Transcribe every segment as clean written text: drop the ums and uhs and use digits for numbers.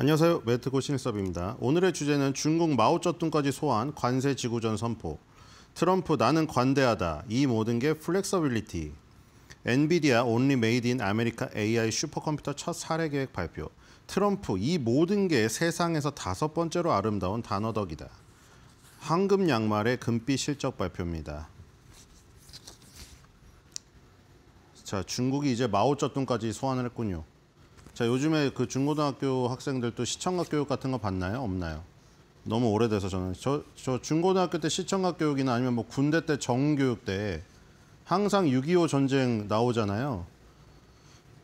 안녕하세요. 매트고 신일섭입니다. 오늘의 주제는 중국 마오쩌둥까지 소환 관세 지구전 선포. 트럼프 나는 관대하다. 이 모든 게 플렉서빌리티. 엔비디아 Only Made in America AI 슈퍼컴퓨터 첫 사례 계획 발표. 트럼프 이 모든 게 세상에서 5번째로 아름다운 단어덕이다. 황금 양말의 금빛 실적 발표입니다. 자, 중국이 이제 마오쩌둥까지 소환을 했군요. 자, 요즘에 그 중고등학교 학생들도 시청각 교육 같은 거 받나요? 없나요? 너무 오래돼서 저는 저 중고등학교 때 시청각 교육이나 아니면 뭐 군대 때 정교육 때 항상 6.25 전쟁 나오잖아요.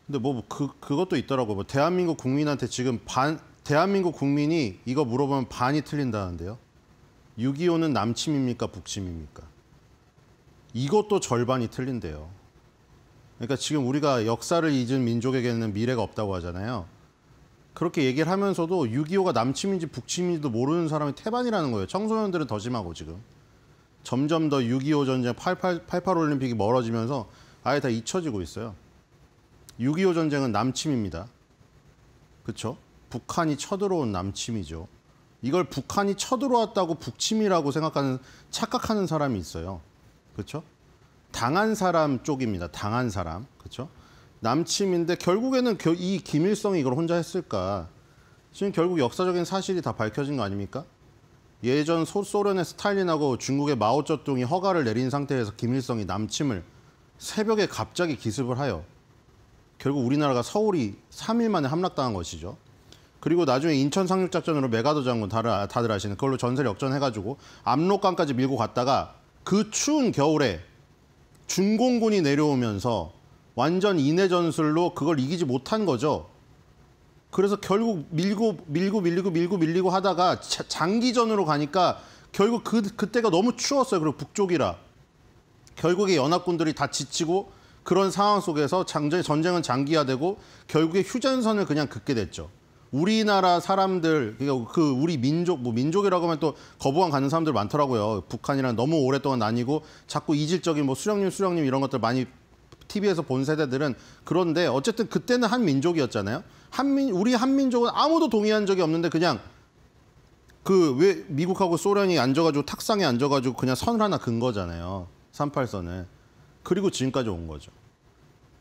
근데 그것도 있더라고요. 뭐 대한민국 국민한테 지금 대한민국 국민이 이거 물어보면 반이 틀린다는데요. 6.25는 남침입니까? 북침입니까? 이것도 절반이 틀린대요. 그러니까 지금 우리가 역사를 잊은 민족에게는 미래가 없다고 하잖아요. 그렇게 얘기를 하면서도 6.25가 남침인지 북침인지도 모르는 사람이 태반이라는 거예요. 청소년들은 더 심하고 지금. 점점 더 6.25 전쟁, 88 올림픽이 멀어지면서 아예 다 잊혀지고 있어요. 6.25 전쟁은 남침입니다. 그렇죠? 북한이 쳐들어온 남침이죠. 이걸 북한이 쳐들어왔다고 북침이라고 착각하는 사람이 있어요. 그렇죠? 당한 사람 쪽입니다. 당한 사람. 그렇죠? 남침인데 결국에는 이 김일성이 이걸 혼자 했을까? 지금 결국 역사적인 사실이 다 밝혀진 거 아닙니까? 예전 소련의 스탈린하고 중국의 마오쩌둥이 허가를 내린 상태에서 김일성이 남침을 새벽에 갑자기 기습을 하여 결국 우리나라가 서울이 3일 만에 함락당한 것이죠. 그리고 나중에 인천 상륙작전으로 메가더 장군 다들 아시는 그걸로 전세를 역전해가지고 압록강까지 밀고 갔다가 그 추운 겨울에 중공군이 내려오면서 완전 인해 전술로 그걸 이기지 못한 거죠. 그래서 결국 밀고 하다가 장기전으로 가니까 결국 그때가 너무 추웠어요. 그리고 북쪽이라. 결국에 연합군들이 다 지치고 그런 상황 속에서 전쟁은 장기화되고 결국에 휴전선을 그냥 긋게 됐죠. 우리나라 사람들, 우리 민족, 민족이라고 하면 또 거부감 갖는 사람들 많더라고요. 북한이랑 너무 오랫동안 나뉘고 자꾸 이질적인 수령님 이런 것들 많이 TV에서 본 세대들은 그런데 어쨌든 그때는 한 민족이었잖아요. 우리 한민족은 아무도 동의한 적이 없는데 그냥 왜 미국하고 소련이 앉아가지고 탁상에 앉아가지고 그냥 선을 하나 긋은 거잖아요. 38선을. 그리고 지금까지 온 거죠.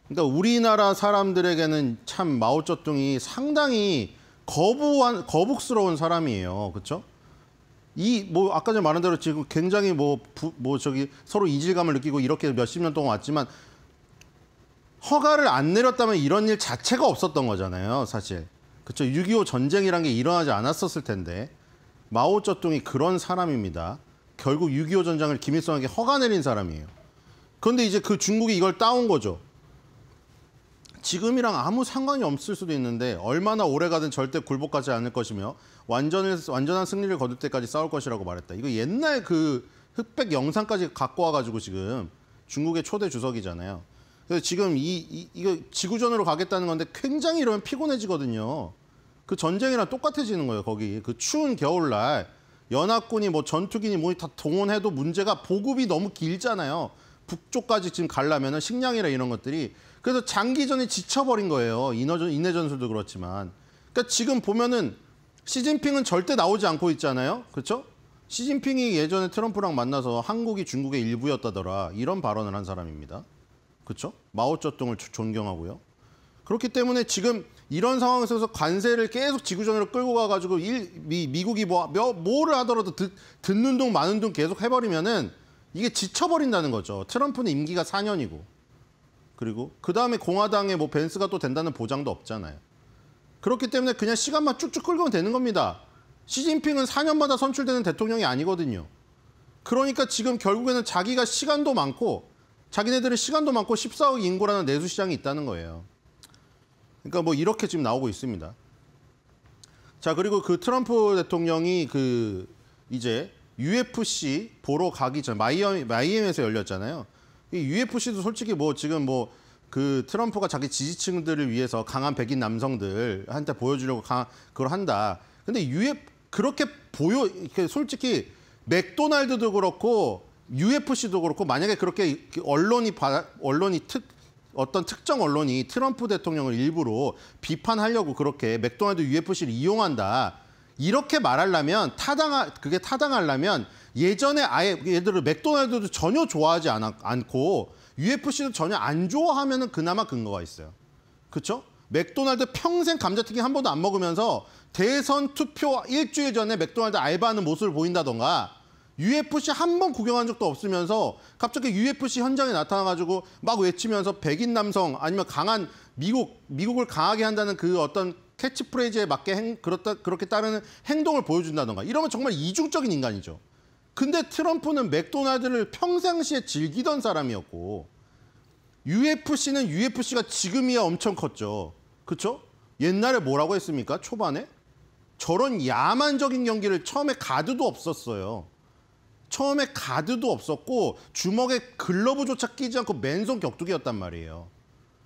그러니까 우리나라 사람들에게는 참 마오쩌둥이 상당히 거북스러운 사람이에요. 그렇죠? 아까 전에 말한 대로 지금 굉장히 서로 이질감을 느끼고 이렇게 몇십 년 동안 왔지만 허가를 안 내렸다면 이런 일 자체가 없었던 거잖아요, 사실. 그렇죠? 6.25 전쟁이란 게 일어나지 않았었을 텐데 마오쩌둥이 그런 사람입니다. 결국 6.25 전쟁을 김일성에게 허가 내린 사람이에요. 그런데 이제 그 중국이 이걸 따온 거죠. 지금이랑 아무 상관이 없을 수도 있는데 얼마나 오래 가든 절대 굴복하지 않을 것이며 완전한 승리를 거둘 때까지 싸울 것이라고 말했다. 이거 옛날 그 흑백 영상까지 갖고 와가지고 지금 중국의 초대 주석이잖아요. 그래서 지금 이거 지구전으로 가겠다는 건데 굉장히 이러면 피곤해지거든요. 그 전쟁이랑 똑같아지는 거예요. 거기 그 추운 겨울날 연합군이 전투기니 다 동원해도 문제가 보급이 너무 길잖아요. 북쪽까지 지금 가려면은 식량이라 이런 것들이. 그래서 장기전에 지쳐버린 거예요. 인해 전술도 그렇지만. 그러니까 지금 보면은 시진핑은 절대 나오지 않고 있잖아요. 그렇죠? 시진핑이 예전에 트럼프랑 만나서 한국이 중국의 일부였다더라. 이런 발언을 한 사람입니다. 그렇죠? 마오쩌둥을 존경하고요. 그렇기 때문에 지금 이런 상황에서 관세를 계속 지구전으로 끌고 가가지고 미국이 뭐를 하더라도 듣는 둥 마는 둥 계속 해버리면은 이게 지쳐버린다는 거죠. 트럼프는 임기가 4년이고. 그리고 그다음에 공화당에 벤스가 또 된다는 보장도 없잖아요. 그렇기 때문에 그냥 시간만 쭉쭉 끌고 되는 겁니다. 시진핑은 4년마다 선출되는 대통령이 아니거든요. 그러니까 지금 결국에는 자기가 시간도 많고 자기네들의 시간도 많고 14억 인구라는 내수시장이 있다는 거예요. 그러니까 이렇게 지금 나오고 있습니다. 자, 그리고 그 트럼프 대통령이 이제 UFC 보러 가기 전 마이애미에서 열렸잖아요. 이 UFC도 솔직히 지금 그 트럼프가 자기 지지층들을 위해서 강한 백인 남성들한테 보여주려고 그걸 한다. 근데 그렇게 솔직히 맥도날드도 그렇고 UFC도 그렇고 만약에 그렇게 언론이 어떤 특정 언론이 트럼프 대통령을 일부러 비판하려고 그렇게 맥도날드 UFC를 이용한다. 이렇게 말하려면 그게 타당하려면 예전에 아예 예를 들어 맥도날드도 전혀 좋아하지 않고 UFC도 전혀 안 좋아하면은 그나마 근거가 있어요. 그렇죠? 맥도날드 평생 감자튀김 한 번도 안 먹으면서 대선 투표 일주일 전에 맥도날드 알바하는 모습을 보인다던가 UFC 한 번 구경한 적도 없으면서 갑자기 UFC 현장에 나타나가지고 막 외치면서 백인 남성 아니면 강한 미국을 강하게 한다는 그 어떤 캐치프레이즈에 맞게 그렇게 따르는 행동을 보여준다던가 이러면 정말 이중적인 인간이죠. 근데 트럼프는 맥도날드를 평상시에 즐기던 사람이었고 UFC는 UFC가 지금이야 엄청 컸죠. 그렇죠? 옛날에 뭐라고 했습니까? 초반에? 저런 야만적인 경기를 처음에 가드도 없었어요. 처음에 가드도 없었고 주먹에 글러브조차 끼지 않고 맨손 격투기였단 말이에요.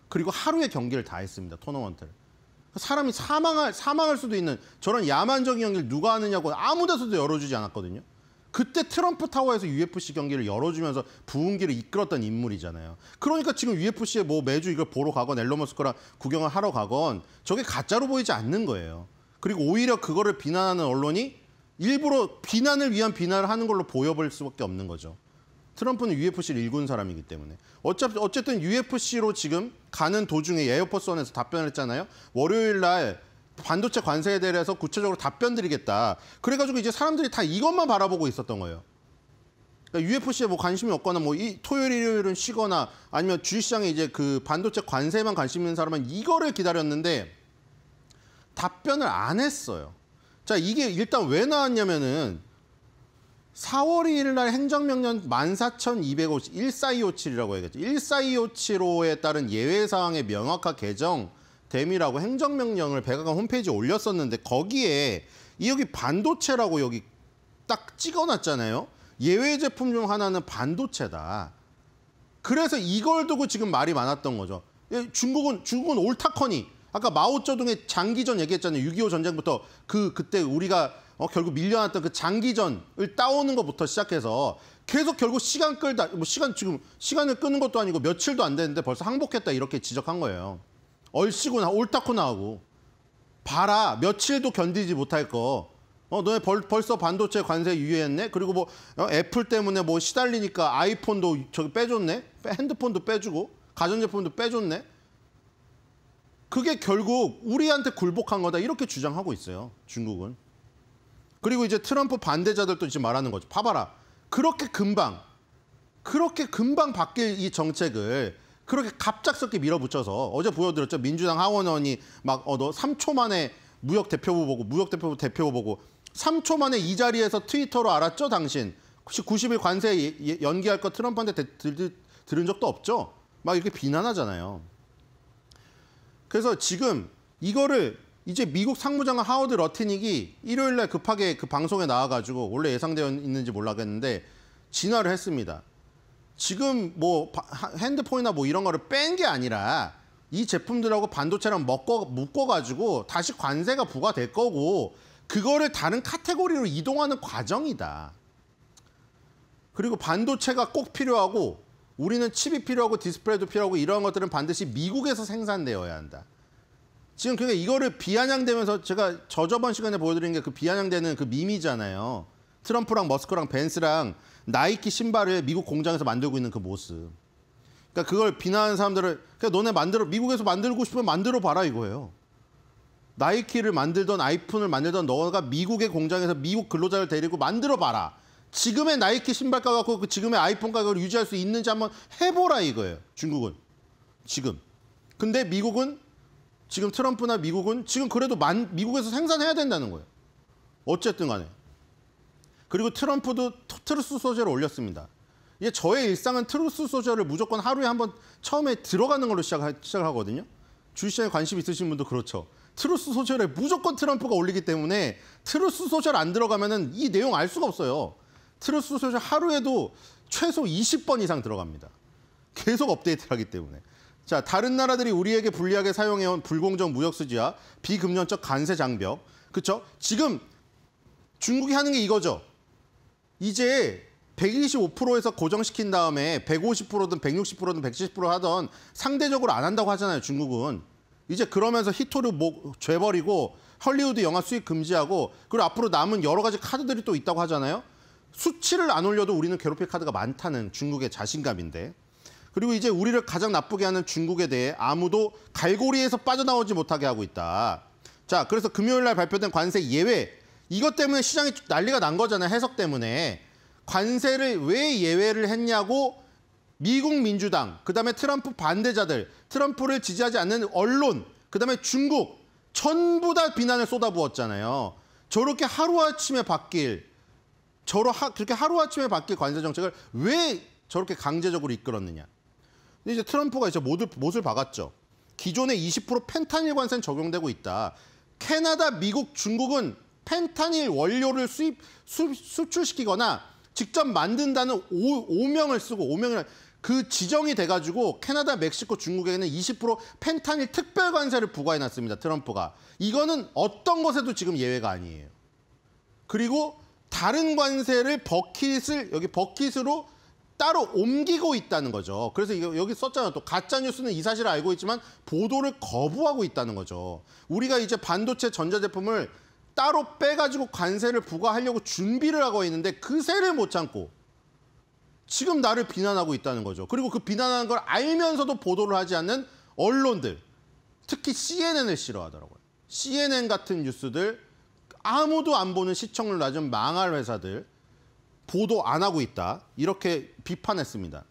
그리고 하루에 경기를 다 했습니다. 토너먼트를. 사람이 사망할 수도 있는 저런 야만적인 경기를 누가 하느냐고 아무 데서도 열어주지 않았거든요. 그때 트럼프 타워에서 UFC 경기를 열어주면서 부흥기를 이끌었던 인물이잖아요. 그러니까 지금 UFC에 뭐 매주 이걸 보러 가건 앨런 머스크랑 구경을 하러 가건 저게 가짜로 보이지 않는 거예요. 그리고 오히려 그거를 비난하는 언론이 일부러 비난을 위한 비난을 하는 걸로 보여볼 수밖에 없는 거죠. 트럼프는 UFC를 일군 사람이기 때문에. 어쨌든 UFC로 지금 가는 도중에 에어포스원에서 답변을 했잖아요. 월요일 날 반도체 관세에 대해서 구체적으로 답변 드리겠다. 그래가지고 이제 사람들이 다 이것만 바라보고 있었던 거예요. 그러니까 UFC에 뭐 관심이 없거나 뭐 토요일, 일요일은 쉬거나 아니면 주식시장에 이제 그 반도체 관세에만 관심 있는 사람은 이거를 기다렸는데 답변을 안 했어요. 자, 이게 일단 왜 나왔냐면은 4월 2일 날 행정명령 14,250, 14257이라고 해야겠죠. 14257호에 따른 예외사항의 명확화 개정 됨이라고 행정명령을 백악관 홈페이지에 올렸었는데 거기에 여기 반도체라고 여기 딱 찍어놨잖아요. 예외 제품 중 하나는 반도체다. 그래서 이걸 두고 지금 말이 많았던 거죠. 중국은 옳다커니 아까 마오쩌둥의 장기전 얘기했잖아요. 6.25 전쟁부터 그때 우리가 결국 밀려났던 그 장기전을 따오는 것부터 시작해서 계속 결국 시간 끌다 뭐 시간을 끄는 것도 아니고 며칠도 안 됐는데 벌써 항복했다 이렇게 지적한 거예요. 얼씨구나 옳다구나 하고 봐라 며칠도 견디지 못할 거 너네 벌써 반도체 관세 유예했네. 그리고 뭐 애플 때문에 뭐 시달리니까 아이폰도 저기 빼줬네. 핸드폰도 빼주고 가전제품도 빼줬네. 그게 결국 우리한테 굴복한 거다 이렇게 주장하고 있어요. 중국은. 그리고 이제 트럼프 반대자들도 이제 말하는 거죠. 봐봐라. 그렇게 금방 바뀔 이 정책을 그렇게 갑작스럽게 밀어붙여서 어제 보여드렸죠. 민주당 하원의원이 막 너 3초 만에 무역 대표부 보고 3초 만에 이 자리에서 트위터로 알았죠, 당신. 혹시 90일 관세 연기할 거 트럼프한테 들은 적도 없죠? 막 이렇게 비난하잖아요. 그래서 지금 이거를 이제 미국 상무장관 하워드 러티닉이 일요일 날 급하게 그 방송에 나와가지고 원래 예상되어 있는지 몰라겠는데 진화를 했습니다. 지금 뭐 핸드폰이나 뭐 이런 거를 뺀 게 아니라 이 제품들하고 반도체랑 묶어가지고 다시 관세가 부과될 거고 그거를 다른 카테고리로 이동하는 과정이다. 그리고 반도체가 꼭 필요하고 우리는 칩이 필요하고 디스플레이도 필요하고 이런 것들은 반드시 미국에서 생산되어야 한다. 지금 그러니까 이거를 비아냥대면서 제가 저번 시간에 보여드린 게 그 비아냥대는 그 밈이잖아요. 트럼프랑 머스크랑 벤스랑 나이키 신발을 미국 공장에서 만들고 있는 그 모습. 그러니까 그걸 비난하는 사람들을 그러니까 너네 미국에서 만들고 싶으면 만들어 봐라 이거예요. 나이키를 만들던 아이폰을 만들던 너가 미국의 공장에서 미국 근로자를 데리고 만들어 봐라. 지금의 나이키 신발 가격과 지금의 아이폰 가격을 유지할 수 있는지 한번 해보라 이거예요. 중국은. 지금. 근데 미국은 지금 트럼프나 미국은 지금 그래도 미국에서 생산해야 된다는 거예요. 어쨌든 간에. 그리고 트럼프도 트루스 소셜을 올렸습니다. 이게 저의 일상은 트루스 소셜을 무조건 하루에 한번 처음에 들어가는 걸로 시작하거든요. 주식시장에 관심 있으신 분도 그렇죠. 트루스 소셜에 무조건 트럼프가 올리기 때문에 트루스 소셜 안 들어가면은 이 내용 알 수가 없어요. 트루스 소셜 하루에도 최소 20번 이상 들어갑니다. 계속 업데이트를 하기 때문에. 자, 다른 나라들이 우리에게 불리하게 사용해온 불공정 무역 수지와 비금연적 관세 장벽. 그렇죠? 지금 중국이 하는 게 이거죠. 이제 125%에서 고정시킨 다음에 150%든 160%든 170% 하던 상대적으로 안 한다고 하잖아요, 중국은. 이제 그러면서 히토를 죄버리고 헐리우드 영화 수입 금지하고 그리고 앞으로 남은 여러 가지 카드들이 또 있다고 하잖아요. 수치를 안 올려도 우리는 괴롭힐 카드가 많다는 중국의 자신감인데. 그리고 이제 우리를 가장 나쁘게 하는 중국에 대해 아무도 갈고리에서 빠져나오지 못하게 하고 있다. 자, 그래서 금요일 날 발표된 관세 예외. 이것 때문에 시장이 난리가 난 거잖아요, 해석 때문에. 관세를 왜 예외를 했냐고 미국 민주당, 그다음에 트럼프 반대자들, 트럼프를 지지하지 않는 언론, 그다음에 중국 전부 다 비난을 쏟아부었잖아요. 저렇게 하루아침에 바뀔 관세 정책을 왜 저렇게 강제적으로 이끌었느냐. 근데 이제 트럼프가 이제 못을 박았죠. 기존의 20% 펜타닐 관세는 적용되고 있다. 캐나다, 미국, 중국은 펜타닐 원료를 수출시키거나 직접 만든다는 오명을 쓰고 오명을 그 지정이 돼가지고 캐나다, 멕시코, 중국에는 20% 펜타닐 특별 관세를 부과해놨습니다. 트럼프가. 이거는 어떤 것에도 지금 예외가 아니에요. 그리고 다른 관세를 버킷으로 따로 옮기고 있다는 거죠. 그래서 이거 여기 썼잖아요. 또 가짜 뉴스는 이 사실을 알고 있지만 보도를 거부하고 있다는 거죠. 우리가 이제 반도체 전자제품을 따로 빼가지고 관세를 부과하려고 준비를 하고 있는데 그 세를 못 참고 지금 나를 비난하고 있다는 거죠. 그리고 그 비난하는 걸 알면서도 보도를 하지 않는 언론들, 특히 CNN을 싫어하더라고요. CNN 같은 뉴스들, 아무도 안 보는 시청률 낮은 망할 회사들, 보도 안 하고 있다. 이렇게 비판했습니다.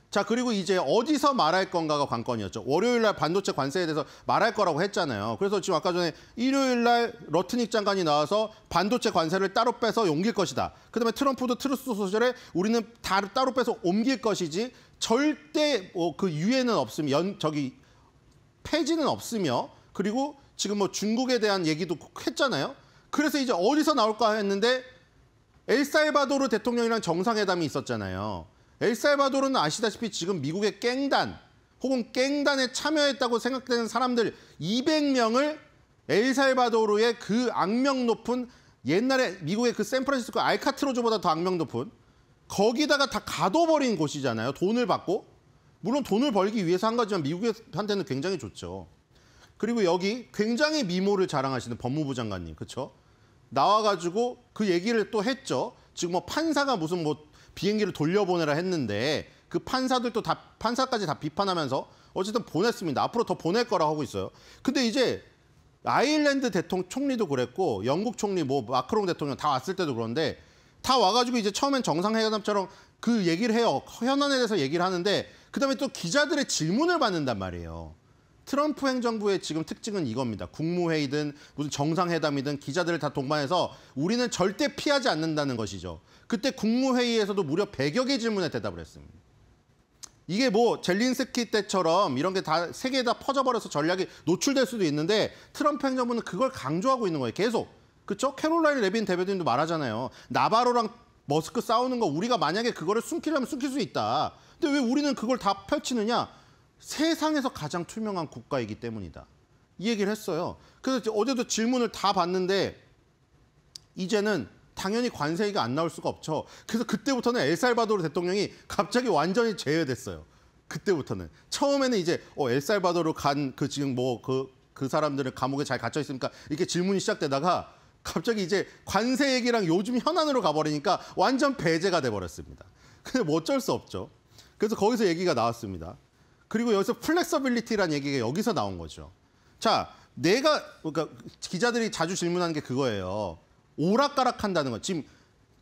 자, 그리고 이제 어디서 말할 건가가 관건이었죠. 월요일 날 반도체 관세에 대해서 말할 거라고 했잖아요. 그래서 지금 아까 전에 일요일 날 러트닉 장관이 나와서 반도체 관세를 따로 빼서 옮길 것이다. 그다음에 트럼프도 트루스 소셜에 우리는 따로 빼서 옮길 것이지 절대 그 유예는 없으며 폐지는 없으며 그리고 지금 중국에 대한 얘기도 했잖아요. 그래서 이제 어디서 나올까 했는데 엘살바도르 대통령이랑 정상회담이 있었잖아요. 엘살바도르는 아시다시피 지금 미국의 깽단 혹은 깽단에 참여했다고 생각되는 사람들 200명을 엘살바도르의 그 악명 높은 옛날에 미국의 그 샌프란시스코 알카트로즈보다 더 악명 높은 거기다가 다 가둬버린 곳이잖아요. 돈을 받고. 물론 돈을 벌기 위해서 한 거지만 미국한테는 굉장히 좋죠. 그리고 여기 굉장히 미모를 자랑하시는 법무부 장관님, 그렇죠? 나와가지고 그 얘기를 또 했죠. 지금 판사가 무슨 비행기를 돌려보내라 했는데 그 판사들도 판사까지 다 비판하면서 어쨌든 보냈습니다. 앞으로 더 보낼 거라 하고 있어요. 근데 이제 아일랜드 총리도 그랬고 영국 총리 마크롱 대통령 다 왔을 때도 그런데 다 와가지고 이제 처음엔 정상회담처럼 그 얘기를 해요. 현안에 대해서 얘기를 하는데 그다음에 또 기자들의 질문을 받는단 말이에요. 트럼프 행정부의 지금 특징은 이겁니다. 국무회의든 무슨 정상회담이든 기자들을 다 동반해서 우리는 절대 피하지 않는다는 것이죠. 그때 국무회의에서도 무려 100여 개 질문에 대답을 했습니다. 이게 젤린스키 때처럼 이런 게 다 세계에 다 퍼져버려서 전략이 노출될 수도 있는데 트럼프 행정부는 그걸 강조하고 있는 거예요. 계속. 그렇죠? 캐롤라인 레빈 대변인도 말하잖아요. 나바로랑 머스크 싸우는 거 우리가 만약에 그거를 숨기려면 숨길 수 있다. 근데 왜 우리는 그걸 다 펼치느냐? 세상에서 가장 투명한 국가이기 때문이다. 이 얘기를 했어요. 그래서 어제도 질문을 다 봤는데 이제는 당연히 관세 얘기가 안 나올 수가 없죠. 그래서 그때부터는 엘살바도르 대통령이 갑자기 완전히 제외됐어요. 그때부터는. 처음에는 이제 엘살바도르 간 지금 그 사람들은 감옥에 잘 갇혀 있으니까 이렇게 질문이 시작되다가 갑자기 이제 관세 얘기랑 요즘 현안으로 가버리니까 완전 배제가 돼버렸습니다. 근데 어쩔 수 없죠. 그래서 거기서 얘기가 나왔습니다. 그리고 여기서 플렉서빌리티라는 얘기가 여기서 나온 거죠. 자, 그러니까 기자들이 자주 질문하는 게 그거예요. 오락가락한다는 거. 지금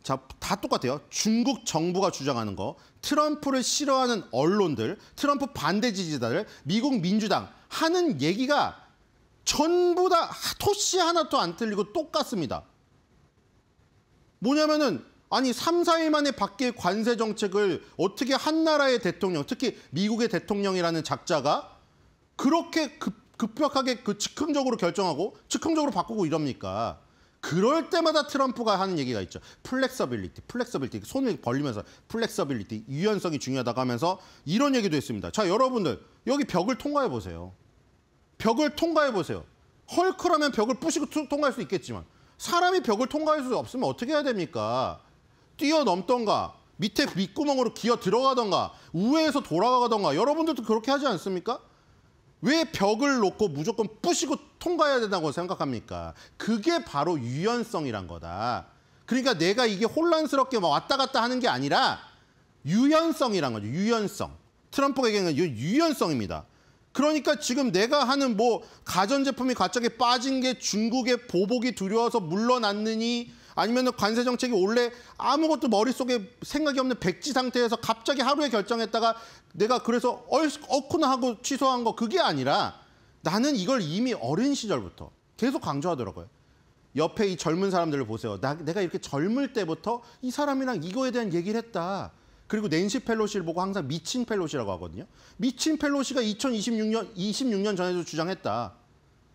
다 똑같아요. 중국 정부가 주장하는 거, 트럼프를 싫어하는 언론들, 트럼프 반대 지지자들, 미국 민주당 하는 얘기가 전부 다 토시 하나도 안 틀리고 똑같습니다. 뭐냐면은 아니 3, 4일 만에 바뀔 관세 정책을 어떻게 한 나라의 대통령, 특히 미국의 대통령이라는 작자가 그렇게 급격하게 즉흥적으로 결정하고 즉흥적으로 바꾸고 이럽니까? 그럴 때마다 트럼프가 하는 얘기가 있죠. 플렉서빌리티, 손을 벌리면서 플렉서빌리티, 유연성이 중요하다고 하면서 이런 얘기도 했습니다. 자, 여러분들 여기 벽을 통과해 보세요. 벽을 통과해 보세요. 헐크라면 벽을 부시고 통과할 수 있겠지만 사람이 벽을 통과할 수 없으면 어떻게 해야 됩니까? 뛰어넘던가 밑에 밑구멍으로 기어 들어가던가 우회해서 돌아가던가 여러분들도 그렇게 하지 않습니까? 왜 벽을 놓고 무조건 부시고 통과해야 된다고 생각합니까? 그게 바로 유연성이란 거다. 그러니까 내가 이게 혼란스럽게 막 왔다 갔다 하는 게 아니라 유연성이란 거죠. 유연성. 트럼프가 얘기하는 건 유연성입니다. 그러니까 지금 내가 하는 뭐 가전제품이 갑자기 빠진 게 중국의 보복이 두려워서 물러났느니 아니면 관세 정책이 원래 아무것도 머릿속에 생각이 없는 백지 상태에서 갑자기 하루에 결정했다가 내가 그래서 어쿠나 하고 취소한 거 그게 아니라 나는 이걸 이미 어린 시절부터 계속 강조하더라고요. 옆에 이 젊은 사람들을 보세요. 내가 이렇게 젊을 때부터 이 사람이랑 이거에 대한 얘기를 했다. 그리고 낸시 펠로시를 보고 항상 미친 펠로시라고 하거든요. 미친 펠로시가 26년 전에도 주장했다.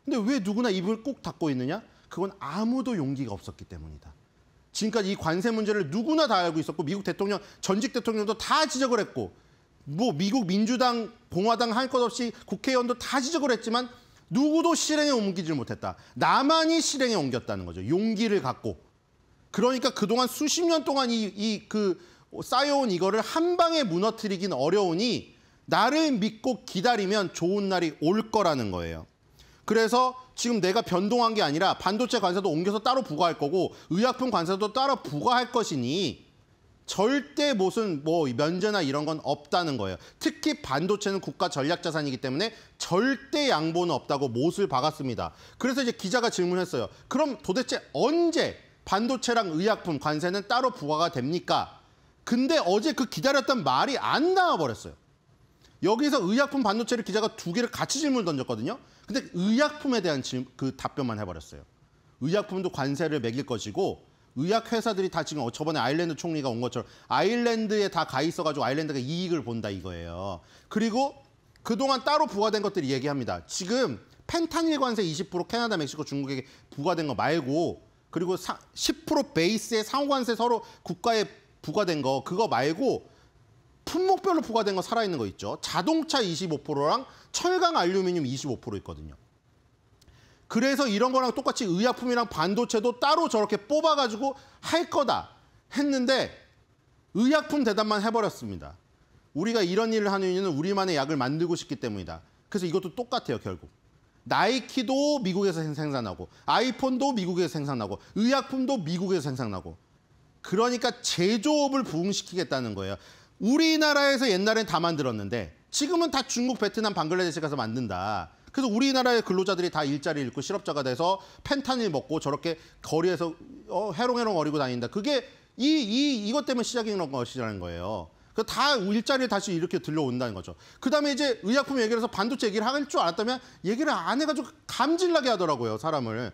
근데 왜 누구나 입을 꼭 닫고 있느냐? 그건 아무도 용기가 없었기 때문이다. 지금까지 이 관세 문제를 누구나 다 알고 있었고 미국 대통령, 전직 대통령도 다 지적을 했고 뭐 미국 민주당, 공화당 할 것 없이 국회의원도 다 지적을 했지만 누구도 실행에 옮기질 못했다. 나만이 실행에 옮겼다는 거죠. 용기를 갖고. 그러니까 그동안 수십 년 동안 쌓여온 이거를 한 방에 무너뜨리긴 어려우니 나를 믿고 기다리면 좋은 날이 올 거라는 거예요. 그래서 지금 내가 변동한 게 아니라 반도체 관세도 옮겨서 따로 부과할 거고 의약품 관세도 따로 부과할 것이니 절대 무슨 뭐 면제나 이런 건 없다는 거예요. 특히 반도체는 국가 전략 자산이기 때문에 절대 양보는 없다고 못을 박았습니다. 그래서 이제 기자가 질문했어요. 그럼 도대체 언제 반도체랑 의약품 관세는 따로 부과가 됩니까? 근데 어제 그 기다렸던 말이 안 나와버렸어요. 여기서 의약품 반도체를 기자가 두 개를 같이 질문을 던졌거든요. 근데 의약품에 대한 그 답변만 해버렸어요. 의약품도 관세를 매길 것이고 의약 회사들이 다 지금 저번에 아일랜드 총리가 온 것처럼 아일랜드에 다 가 있어가지고 아일랜드가 이익을 본다 이거예요. 그리고 그동안 따로 부과된 것들이 얘기합니다. 지금 펜타닐 관세 20% 캐나다, 멕시코, 중국에게 부과된 거 말고 그리고 10% 베이스의 상호관세 서로 국가에 부과된 거 그거 말고 품목별로 부과된 거 살아있는 거 있죠. 자동차 25%랑 철강 알루미늄 25% 있거든요. 그래서 이런 거랑 똑같이 의약품이랑 반도체도 따로 저렇게 뽑아가지고 할 거다 했는데 의약품 대답만 해버렸습니다. 우리가 이런 일을 하는 이유는 우리만의 약을 만들고 싶기 때문이다. 그래서 이것도 똑같아요, 결국. 나이키도 미국에서 생산하고 아이폰도 미국에서 생산하고 의약품도 미국에서 생산하고 그러니까 제조업을 부흥시키겠다는 거예요. 우리나라에서 옛날엔 다 만들었는데 지금은 다 중국, 베트남, 방글라데시 가서 만든다. 그래서 우리나라의 근로자들이 다 일자리 잃고 실업자가 돼서 펜타닐 먹고 저렇게 거리에서 해롱해롱 거리고 다닌다. 그게 이것 때문에 시작인 것이라는 거예요. 그 다 일자리에 다시 이렇게 들려온다는 거죠. 그다음에 이제 의약품 얘기를 해서 반도체 얘기를 할 줄 알았다면 얘기를 안 해가지고 감질나게 하더라고요, 사람을.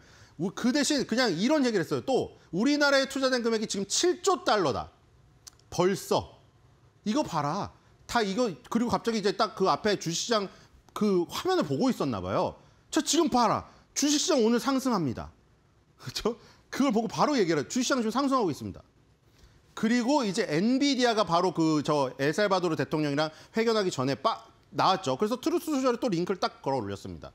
그 대신 그냥 이런 얘기를 했어요. 또 우리나라에 투자된 금액이 지금 7조 달러다. 벌써. 이거 봐라. 다 이거 그리고 갑자기 이제 딱 그 앞에 주식시장 그 화면을 보고 있었나 봐요. 저 지금 봐라. 주식시장 오늘 상승합니다. 그렇죠? 그걸 보고 바로 얘기를 해요. 주식시장 지금 상승하고 있습니다. 그리고 이제 엔비디아가 바로 저 엘살바도르 대통령이랑 회견하기 전에 나왔죠. 그래서 트루스 소셜에 또 링크를 딱 걸어 올렸습니다.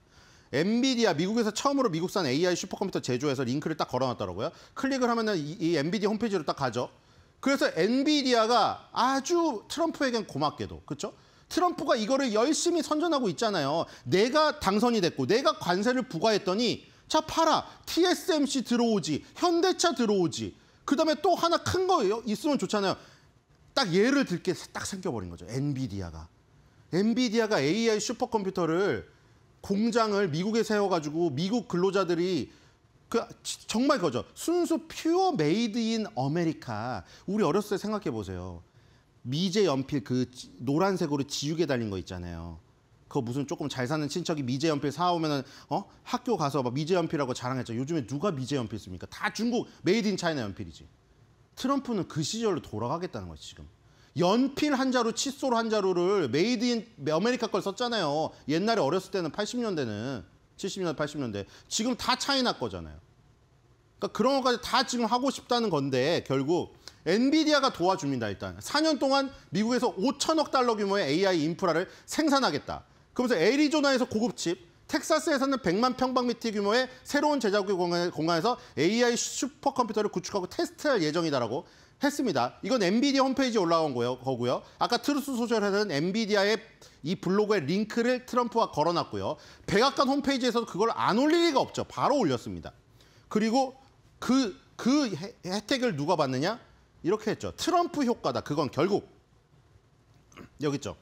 엔비디아 미국에서 처음으로 미국산 AI 슈퍼컴퓨터 제조해서 링크를 딱 걸어놨더라고요. 클릭을 하면은 이 엔비디아 홈페이지로 딱 가죠. 그래서 엔비디아가 아주 트럼프에겐 고맙게도 그렇죠? 트럼프가 이거를 열심히 선전하고 있잖아요. 내가 당선이 됐고 내가 관세를 부과했더니 자 팔아. TSMC 들어오지. 현대차 들어오지. 그다음에 또 하나 큰 거 있으면 좋잖아요. 딱 예를 들게 딱 생겨버린 거죠. 엔비디아가 AI 슈퍼컴퓨터를 공장을 미국에 세워가지고 미국 근로자들이 정말 그거죠. 순수 퓨어 메이드 인 아메리카. 우리 어렸을 때 생각해 보세요. 미제 연필 그 노란색으로 지우개 달린 거 있잖아요. 그거 무슨 조금 잘 사는 친척이 미제 연필 사오면은 학교 가서 막 미제 연필하고 자랑했죠. 요즘에 누가 미제 연필 씁니까? 다 중국 메이드 인 차이나 연필이지. 트럼프는 그 시절로 돌아가겠다는 거지 지금. 연필 한 자루, 칫솔 한 자루를 메이드 인 아메리카 걸 썼잖아요. 옛날에 어렸을 때는 80년대는 70년대, 80년대. 지금 다 차이나 거잖아요. 그러니까 그런 것까지 다 지금 하고 싶다는 건데 결국 엔비디아가 도와줍니다. 일단 4년 동안 미국에서 5천억 달러 규모의 AI 인프라를 생산하겠다. 그러면서 애리조나에서 고급칩, 텍사스에서는 100만 평방미터 규모의 새로운 제작국 공간에서 AI 슈퍼컴퓨터를 구축하고 테스트할 예정이다라고 했습니다. 이건 엔비디아 홈페이지에 올라온 거고요. 아까 트루스 소셜에서는 엔비디아의 이 블로그에 링크를 트럼프가 걸어놨고요. 백악관 홈페이지에서도 그걸 안 올릴 리가 없죠. 바로 올렸습니다. 그리고 그 혜택을 누가 받느냐? 이렇게 했죠. 트럼프 효과다. 그건 결국 여기 있죠.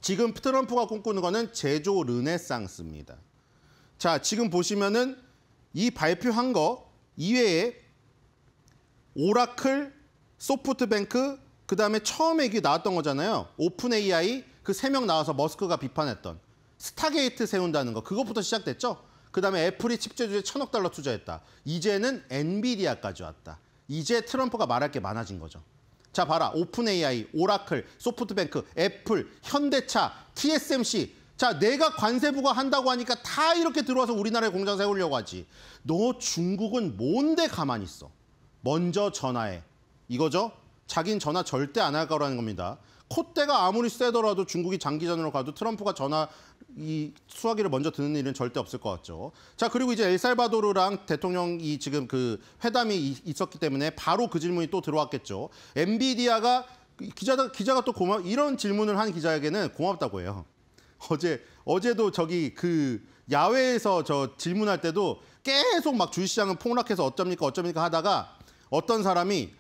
지금 트럼프가 꿈꾸는 거는 제조 르네상스입니다. 자, 지금 보시면은 이 발표한 거 이외에 오라클, 소프트뱅크, 그다음에 처음에 이게 나왔던 거잖아요. 오픈 AI 그 3명 나와서 머스크가 비판했던 스타게이트 세운다는 거 그것부터 시작됐죠. 그다음에 애플이 칩 제조에 $1,000억 투자했다. 이제는 엔비디아까지 왔다. 이제 트럼프가 말할 게 많아진 거죠. 자, 봐라. 오픈 AI, 오라클, 소프트뱅크, 애플, 현대차, TSMC. 자, 내가 관세부가 한다고 하니까 다 이렇게 들어와서 우리나라에 공장 세우려고 하지. 너 중국은 뭔데 가만히 있어. 먼저 전화해. 이거죠? 자긴 전화 절대 안 할 거라는 겁니다. 콧대가 아무리 세더라도 중국이 장기전으로 가도 트럼프가 전화 이 수화기를 먼저 듣는 일은 절대 없을 것 같죠. 자, 그리고 이제 엘살바도르랑 대통령이 지금 그 회담이 있었기 때문에 바로 그 질문이 또 들어왔겠죠. 엔비디아가 기자가 또 이런 질문을 한 기자에게는 고맙다고 해요. 어제도 저기 그 야외에서 저 질문할 때도 계속 막 주식시장은 폭락해서 어쩝니까 하다가 어떤 사람이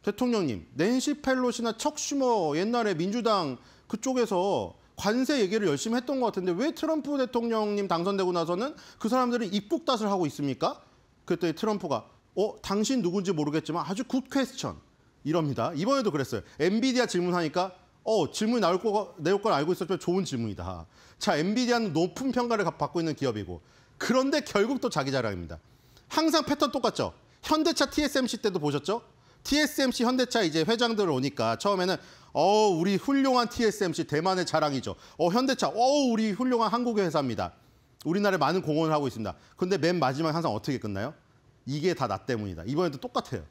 대통령님, 낸시 펠로시나 척 슈머 옛날에 민주당 그쪽에서 관세 얘기를 열심히 했던 것 같은데 왜 트럼프 대통령님 당선되고 나서는 그 사람들은 입국닷을 하고 있습니까? 그랬더니 트럼프가 당신 누군지 모르겠지만 아주 굿 퀘스천 이럽니다. 이번에도 그랬어요. 엔비디아 질문하니까 질문이 나올 걸 알고 있었지만 좋은 질문이다. 자, 엔비디아는 높은 평가를 받고 있는 기업이고 그런데 결국 또 자기 자랑입니다. 항상 패턴 똑같죠? 현대차 TSMC 때도 보셨죠? TSMC 현대차 이제 회장들 오니까 처음에는 우리 훌륭한 TSMC 대만의 자랑이죠. 현대차 우리 훌륭한 한국의 회사입니다. 우리나라에 많은 공헌을 하고 있습니다. 근데 맨 마지막에 항상 어떻게 끝나요? 이게 다 나 때문이다. 이번에도 똑같아요.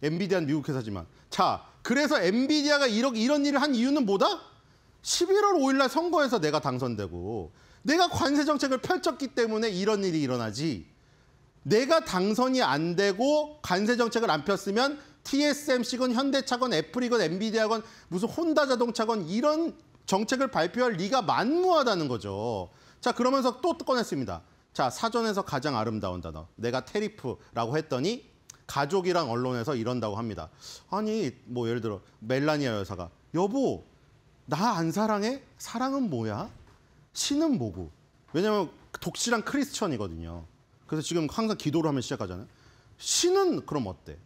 엔비디아는 미국 회사지만. 자, 그래서 엔비디아가 이런 일을 한 이유는 뭐다? 11월 5일 날 선거에서 내가 당선되고 내가 관세 정책을 펼쳤기 때문에 이런 일이 일어나지. 내가 당선이 안 되고 관세 정책을 안 폈으면 TSMC건 현대차건 애플이건 엔비디아건 무슨 혼다 자동차건 이런 정책을 발표할 리가 만무하다는 거죠. 자, 그러면서 또 꺼냈습니다. 자, 사전에서 가장 아름다운 단어. 내가 테리프라고 했더니 가족이랑 언론에서 이런다고 합니다. 아니, 뭐 예를 들어 멜라니아 여사가 여보, 나 안 사랑해? 사랑은 뭐야? 신은 뭐고? 왜냐면 독실한 크리스천이거든요. 그래서 지금 항상 기도를 하면 시작하잖아요. 신은 그럼 어때?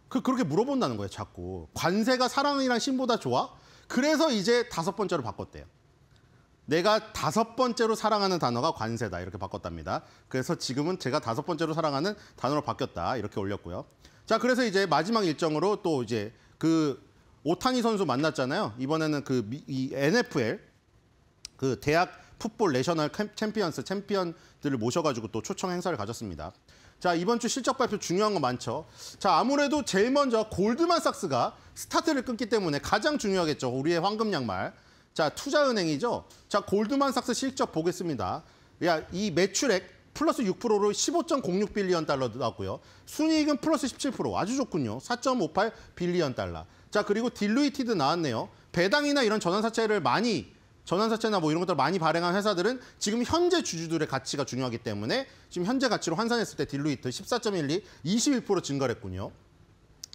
그렇게 물어본다는 거예요, 자꾸. 관세가 사랑이랑 신보다 좋아? 그래서 이제 5번째로 바꿨대요. 내가 5번째로 사랑하는 단어가 관세다. 이렇게 바꿨답니다. 그래서 지금은 제가 5번째로 사랑하는 단어로 바뀌었다. 이렇게 올렸고요. 자, 그래서 이제 마지막 일정으로 또 이제 그 오타니 선수 만났잖아요. 이번에는 이 NFL 그 대학 풋볼 내셔널 챔피언들을 모셔가지고 또 초청 행사를 가졌습니다. 자, 이번 주 실적 발표 중요한 거 많죠. 자, 아무래도 제일 먼저 골드만삭스가 스타트를 끊기 때문에 가장 중요하겠죠. 우리의 황금 양말. 자, 투자은행이죠. 자, 골드만삭스 실적 보겠습니다. 이 매출액 플러스 6%로 15.06빌리언 달러 나왔고요. 순이익은 플러스 17%. 아주 좋군요. 4.58 빌리언 달러. 자, 그리고 딜루이티드 나왔네요. 배당이나 이런 전환사채나 뭐 이런 것들 많이 발행한 회사들은 지금 현재 주주들의 가치가 중요하기 때문에 지금 현재 가치로 환산했을 때 딜루이트 14.12, 21% 증가를 했군요.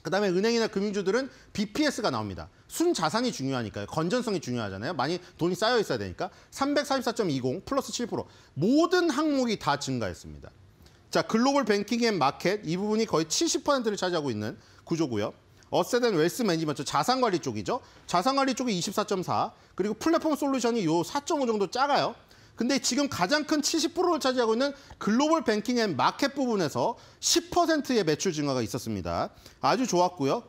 그다음에 은행이나 금융주들은 BPS가 나옵니다. 순자산이 중요하니까요. 건전성이 중요하잖아요. 많이 돈이 쌓여 있어야 되니까 344.20 플러스 7%. 모든 항목이 다 증가했습니다. 자, 글로벌 뱅킹 앤 마켓 이 부분이 거의 70%를 차지하고 있는 구조고요. 어셋 앤 웰스 매니지먼트 자산관리 쪽이죠. 자산관리 쪽이 24.4 그리고 플랫폼 솔루션이 요 4.5 정도 작아요. 근데 지금 가장 큰 70%를 차지하고 있는 글로벌 뱅킹 앤 마켓 부분에서 10%의 매출 증가가 있었습니다. 아주 좋았고요.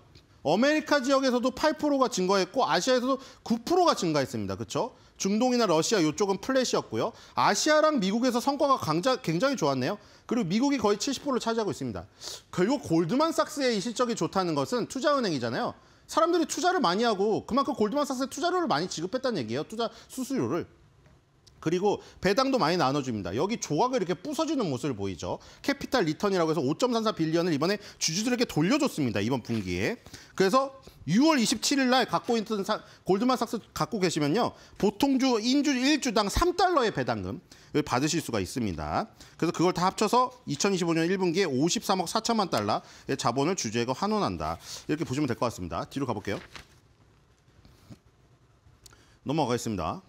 아메리카 지역에서도 8%가 증가했고 아시아에서도 9%가 증가했습니다. 그렇죠? 중동이나 러시아 이쪽은 플랫이었고요. 아시아랑 미국에서 성과가 굉장히 좋았네요. 그리고 미국이 거의 70%를 차지하고 있습니다. 결국 골드만삭스의 이 실적이 좋다는 것은 투자은행이잖아요. 사람들이 투자를 많이 하고 그만큼 골드만삭스에 투자료를 많이 지급했다는 얘기예요. 투자 수수료를. 그리고 배당도 많이 나눠줍니다. 여기 조각을 이렇게 부서지는 모습을 보이죠. 캐피탈 리턴이라고 해서 5.34 빌리언을 이번에 주주들에게 돌려줬습니다. 이번 분기에. 그래서 6월 27일 날 갖고 있던 골드만삭스 갖고 계시면요. 보통주 인주 1주당 3달러의 배당금을 받으실 수가 있습니다. 그래서 그걸 다 합쳐서 2025년 1분기에 53억 4천만 달러의 자본을 주주에게 환원한다. 이렇게 보시면 될 것 같습니다. 뒤로 가볼게요. 넘어가겠습니다.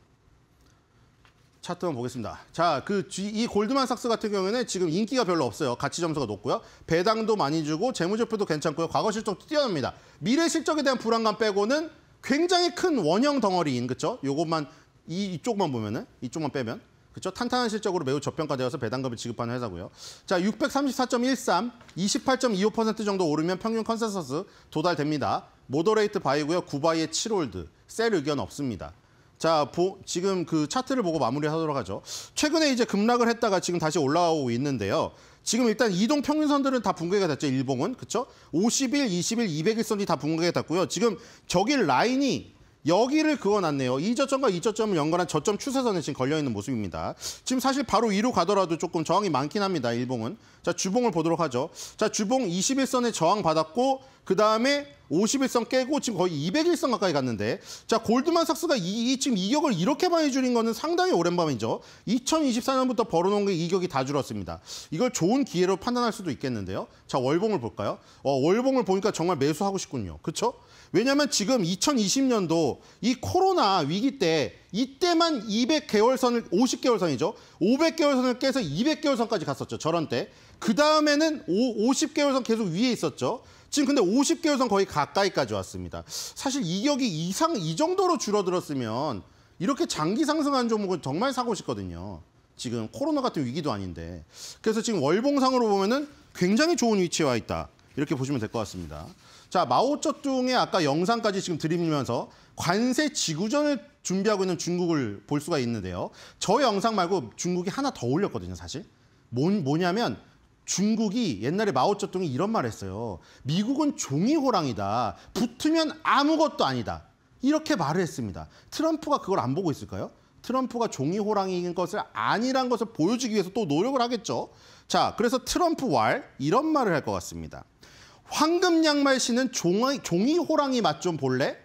차트 한번 보겠습니다. 자, 이 골드만삭스 같은 경우에는 지금 인기가 별로 없어요. 가치 점수가 높고요. 배당도 많이 주고 재무제표도 괜찮고요. 과거 실적도 뛰어납니다. 미래 실적에 대한 불안감 빼고는 굉장히 큰 원형 덩어리인, 그렇죠? 요것만 이쪽만 보면은 이쪽만 빼면 그렇죠? 탄탄한 실적으로 매우 저평가되어서 배당금을 지급하는 회사고요. 자, 634.13, 28.25% 정도 오르면 평균 컨센서스 도달됩니다. 모더레이트 바이고요. 9바이의 7홀드. 셀 의견 없습니다. 자, 지금 그 차트를 보고 마무리하도록 하죠. 최근에 이제 급락을 했다가 지금 다시 올라오고 있는데요. 지금 일단 이동 평균선들은 다 붕괴가 됐죠. 일봉은. 그렇죠? 50일, 20일, 200일선이 다 붕괴가 됐고요. 지금 저기 라인이 여기를 그어놨네요. 이 저점과 이 저점을 연결한 저점 추세선에 지금 걸려있는 모습입니다. 지금 사실 바로 위로 가더라도 조금 저항이 많긴 합니다. 일봉은. 자, 주봉을 보도록 하죠. 자, 주봉 21선에 저항 받았고 그다음에 51선 깨고 지금 거의 200일선 가까이 갔는데 자, 골드만삭스가 지금 이격을 이렇게 많이 줄인 거는 상당히 오랜 밤이죠. 2024년부터 벌어놓은 게 이격이 다 줄었습니다. 이걸 좋은 기회로 판단할 수도 있겠는데요. 자, 월봉을 볼까요? 월봉을 보니까 정말 매수하고 싶군요. 그렇죠? 왜냐하면 지금 2020년도 이 코로나 위기 때 이때만 200개월선을 50개월선이죠. 500개월선을 깨서 200개월선까지 갔었죠. 저런 때. 그 다음에는 50개월선 계속 위에 있었죠. 지금 근데 50개월선 거의 가까이까지 왔습니다. 사실 이격이 이 정도로 줄어들었으면 이렇게 장기 상승한 종목은 정말 사고 싶거든요. 지금 코로나 같은 위기도 아닌데. 그래서 지금 월봉상으로 보면은 굉장히 좋은 위치에 와 있다. 이렇게 보시면 될 것 같습니다. 자, 마오쩌둥의 아까 영상까지 지금 들이밀면서 관세 지구전을 준비하고 있는 중국을 볼 수가 있는데요. 저 영상 말고 중국이 하나 더 올렸거든요, 사실. 뭐냐면 중국이 옛날에 마오쩌둥이 이런 말 했어요. 미국은 종이 호랑이다. 붙으면 아무것도 아니다. 이렇게 말을 했습니다. 트럼프가 그걸 안 보고 있을까요? 트럼프가 종이 호랑이인 것을 아니란 것을 보여주기 위해서 또 노력을 하겠죠. 자, 그래서 트럼프 왈 이런 말을 할 것 같습니다. 황금 양말 신은 종이 호랑이 맛 좀 볼래?